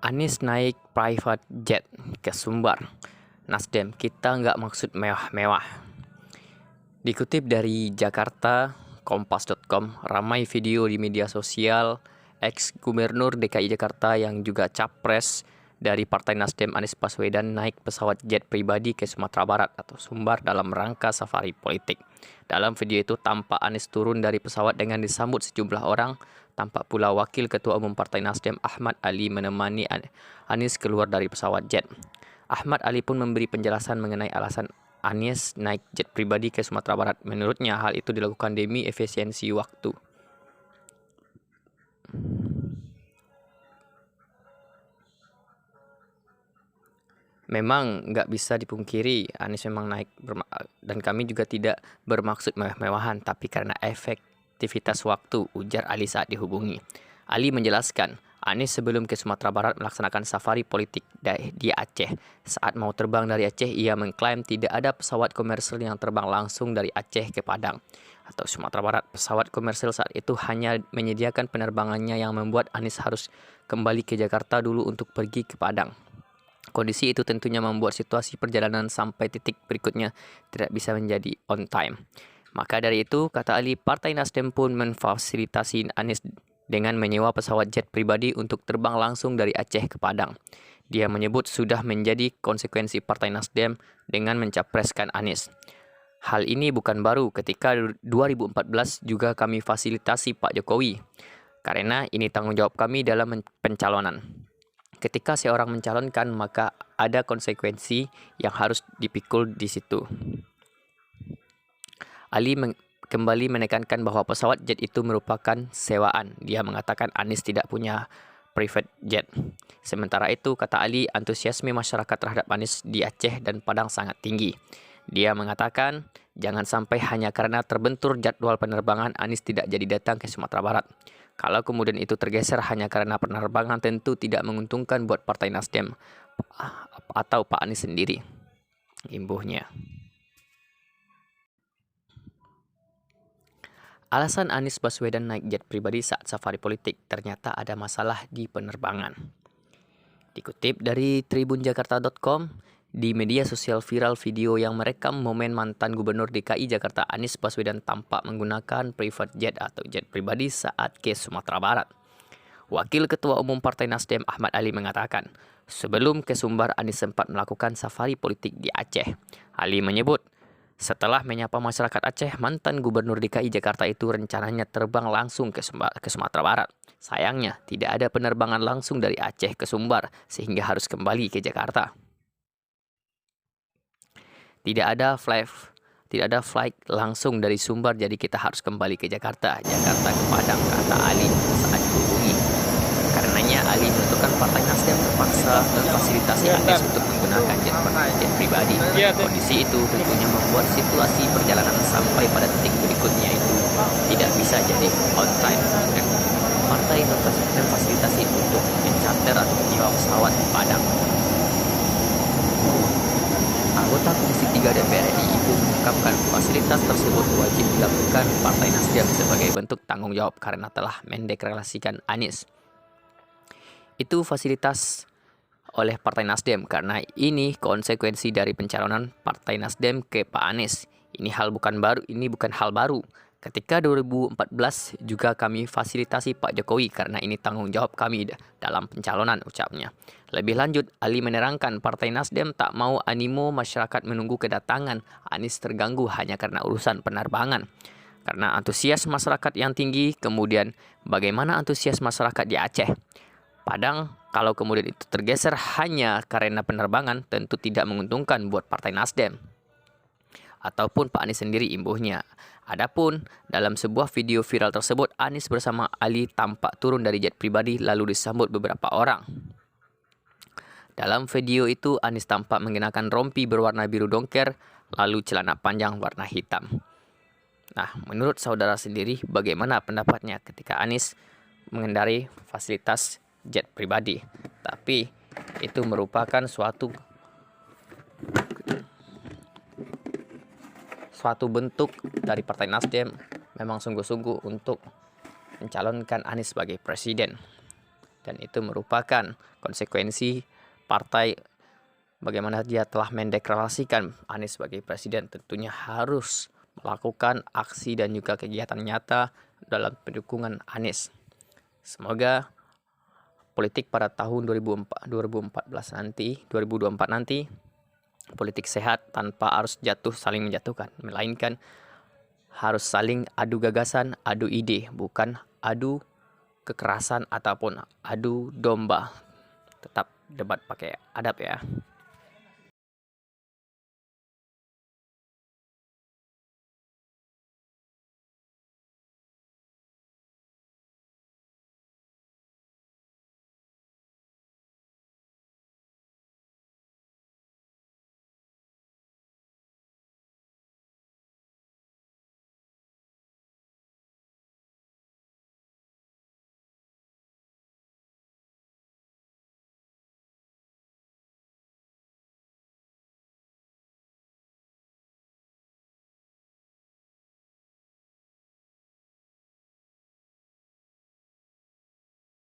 Anies naik private jet ke Sumbar. Nasdem, kita nggak maksud mewah-mewah. Dikutip dari Jakarta, Kompas.com, ramai video di media sosial ex-gubernur DKI Jakarta yang juga capres dari Partai Nasdem Anies Baswedan naik pesawat jet pribadi ke Sumatera Barat atau Sumbar dalam rangka safari politik. Dalam video itu tampak Anies turun dari pesawat dengan disambut sejumlah orang. Tampak pula Wakil Ketua Umum Partai Nasdem Ahmad Ali menemani Anies keluar dari pesawat jet. Ahmad Ali pun memberi penjelasan mengenai alasan Anies naik jet pribadi ke Sumatera Barat. Menurutnya hal itu dilakukan demi efisiensi waktu. Memang nggak bisa dipungkiri Anies memang naik dan kami juga tidak bermaksud mewah-mewahan, tapi karena efektivitas waktu, ujar Ali saat dihubungi. Ali menjelaskan, Anies sebelum ke Sumatera Barat melaksanakan safari politik di Aceh. Saat mau terbang dari Aceh, ia mengklaim tidak ada pesawat komersil yang terbang langsung dari Aceh ke Padang atau Sumatera Barat. Pesawat komersil saat itu hanya menyediakan penerbangannya yang membuat Anies harus kembali ke Jakarta dulu untuk pergi ke Padang. Kondisi itu tentunya membuat situasi perjalanan sampai titik berikutnya tidak bisa menjadi on time. Maka dari itu, kata Ali, Partai Nasdem pun memfasilitasi Anies dengan menyewa pesawat jet pribadi untuk terbang langsung dari Aceh ke Padang. Dia menyebut sudah menjadi konsekuensi Partai Nasdem dengan mencapreskan Anies. Hal ini bukan baru, ketika 2014 juga kami fasilitasi Pak Jokowi, karena ini tanggung jawab kami dalam pencalonan. Ketika seorang mencalonkan, maka ada konsekuensi yang harus dipikul di situ. Ali kembali menekankan bahwa pesawat jet itu merupakan sewaan. Dia mengatakan Anies tidak punya private jet. Sementara itu, kata Ali, antusiasme masyarakat terhadap Anies di Aceh dan Padang sangat tinggi. Dia mengatakan, jangan sampai hanya karena terbentur jadwal penerbangan Anies tidak jadi datang ke Sumatera Barat. Kalau kemudian itu tergeser hanya karena penerbangan, tentu tidak menguntungkan buat Partai Nasdem atau Pak Anies sendiri, imbuhnya. Alasan Anies Baswedan naik jet pribadi saat safari politik, ternyata ada masalah di penerbangan. Dikutip dari tribunjakarta.com, di media sosial viral video yang merekam momen mantan Gubernur DKI Jakarta Anies Baswedan tampak menggunakan private jet atau jet pribadi saat ke Sumatera Barat. Wakil Ketua Umum Partai Nasdem Ahmad Ali mengatakan, sebelum ke Sumbar Anies sempat melakukan safari politik di Aceh. Ali menyebut, setelah menyapa masyarakat Aceh, mantan Gubernur DKI Jakarta itu rencananya terbang langsung ke Sumatera Barat. Sayangnya, tidak ada penerbangan langsung dari Aceh ke Sumbar, sehingga harus kembali ke Jakarta. Tidak ada flight langsung dari Sumbar, jadi kita harus kembali ke Jakarta ke Padang, kata Ali saat dihubungi. Karenanya Ali menentukan Partai Nasdem terpaksa memfasilitasi Anies untuk menggunakan jet pribadi. Kondisi itu tentunya membuat situasi perjalanan sampai pada titik berikutnya itu tidak bisa jadi on time. Dan partai memfasilitasi untuk mencharter atau menyewa pesawat di Padang. Anggota Komisi 3 DPR RI itu mengungkapkan fasilitas tersebut wajib dilakukan Partai Nasdem sebagai bentuk tanggung jawab karena telah mendeklarasikan Anies. Itu fasilitas oleh Partai Nasdem karena ini konsekuensi dari pencalonan Partai Nasdem ke Pak Anies. Ini bukan hal baru. Ketika 2014 juga kami fasilitasi Pak Jokowi karena ini tanggung jawab kami dalam pencalonan, ucapnya. Lebih lanjut, Ali menerangkan Partai Nasdem tak mau animo masyarakat menunggu kedatangan Anies terganggu hanya karena urusan penerbangan. Karena antusias masyarakat yang tinggi, kemudian bagaimana antusias masyarakat di Aceh? Padang, kalau kemudian itu tergeser hanya karena penerbangan, tentu tidak menguntungkan buat Partai Nasdem ataupun Pak Anies sendiri, imbuhnya. Adapun dalam sebuah video viral tersebut, Anies bersama Ali tampak turun dari jet pribadi lalu disambut beberapa orang. Dalam video itu, Anies tampak mengenakan rompi berwarna biru dongker, lalu celana panjang warna hitam. Nah, menurut saudara sendiri, bagaimana pendapatnya ketika Anies mengendarai fasilitas jet pribadi? Tapi itu merupakan suatu bentuk dari Partai Nasdem memang sungguh-sungguh untuk mencalonkan Anies sebagai presiden. Dan itu merupakan konsekuensi partai bagaimana dia telah mendeklarasikan Anies sebagai presiden. Tentunya harus melakukan aksi dan juga kegiatan nyata dalam pendukungan Anies. Semoga politik pada tahun 2024 nanti politik sehat tanpa harus saling menjatuhkan, melainkan harus saling adu gagasan, adu ide, bukan adu kekerasan ataupun adu domba. Tetap debat pakai adab ya.